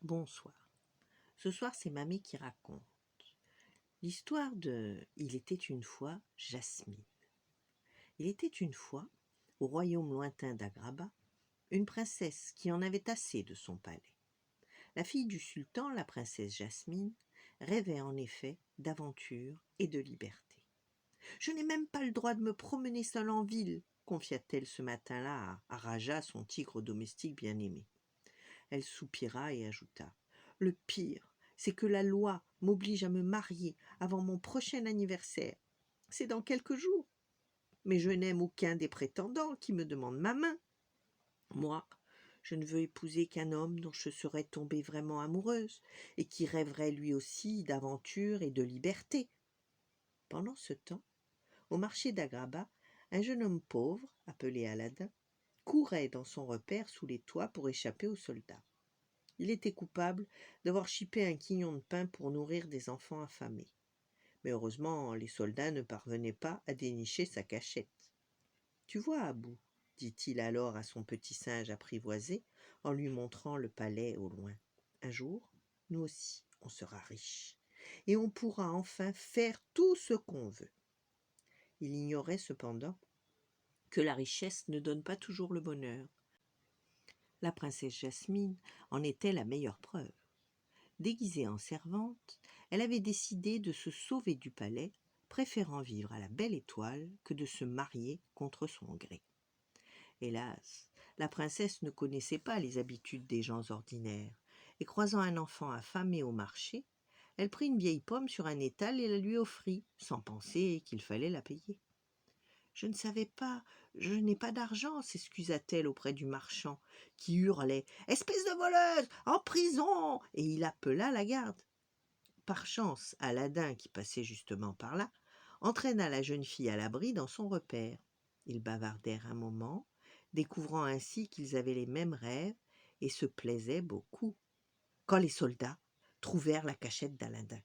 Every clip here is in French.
Bonsoir. Ce soir, c'est Mamie qui raconte l'histoire de Il était une fois Jasmine. Il était une fois, au royaume lointain d'Agraba, une princesse qui en avait assez de son palais. La fille du sultan, la princesse Jasmine, rêvait en effet d'aventure et de liberté. « Je n'ai même pas le droit de me promener seule en ville », confia-t-elle ce matin-là à Raja, son tigre domestique bien-aimé. Elle soupira et ajouta : « Le pire, c'est que la loi m'oblige à me marier avant mon prochain anniversaire. C'est dans quelques jours. Mais je n'aime aucun des prétendants qui me demandent ma main. Moi, je ne veux épouser qu'un homme dont je serais tombée vraiment amoureuse et qui rêverait lui aussi d'aventure et de liberté. » Pendant ce temps, au marché d'Agraba, un jeune homme pauvre, appelé Aladin, courait dans son repaire sous les toits pour échapper aux soldats. Il était coupable d'avoir chipé un quignon de pain pour nourrir des enfants affamés. Mais heureusement, les soldats ne parvenaient pas à dénicher sa cachette. « Tu vois, Abou, dit-il alors à son petit singe apprivoisé en lui montrant le palais au loin. Un jour, nous aussi, on sera riches et on pourra enfin faire tout ce qu'on veut. » Il ignorait cependant que la richesse ne donne pas toujours le bonheur. La princesse Jasmine en était la meilleure preuve. Déguisée en servante, elle avait décidé de se sauver du palais, préférant vivre à la belle étoile que de se marier contre son gré. Hélas, la princesse ne connaissait pas les habitudes des gens ordinaires, et croisant un enfant affamé au marché, elle prit une vieille pomme sur un étal et la lui offrit, sans penser qu'il fallait la payer. « Je ne savais pas, je n'ai pas d'argent, » s'excusa-t-elle auprès du marchand, qui hurlait « Espèce de voleuse, en prison !» et il appela la garde. Par chance, Aladin, qui passait justement par là, entraîna la jeune fille à l'abri dans son repaire. Ils bavardèrent un moment, découvrant ainsi qu'ils avaient les mêmes rêves et se plaisaient beaucoup, quand les soldats trouvèrent la cachette d'Aladin.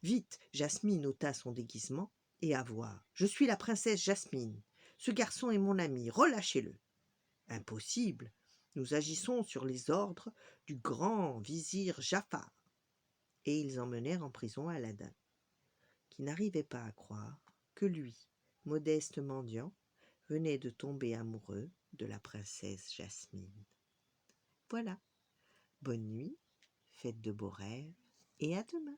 Vite, Jasmine ôta son déguisement et à voir. « Je suis la princesse Jasmine. Ce garçon est mon ami, relâchez-le. »« Impossible, nous agissons sur les ordres du grand vizir Jafar. » Et ils emmenèrent en prison Aladin, qui n'arrivait pas à croire que lui, modeste mendiant, venait de tomber amoureux de la princesse Jasmine. Voilà, bonne nuit, faites de beaux rêves et à demain.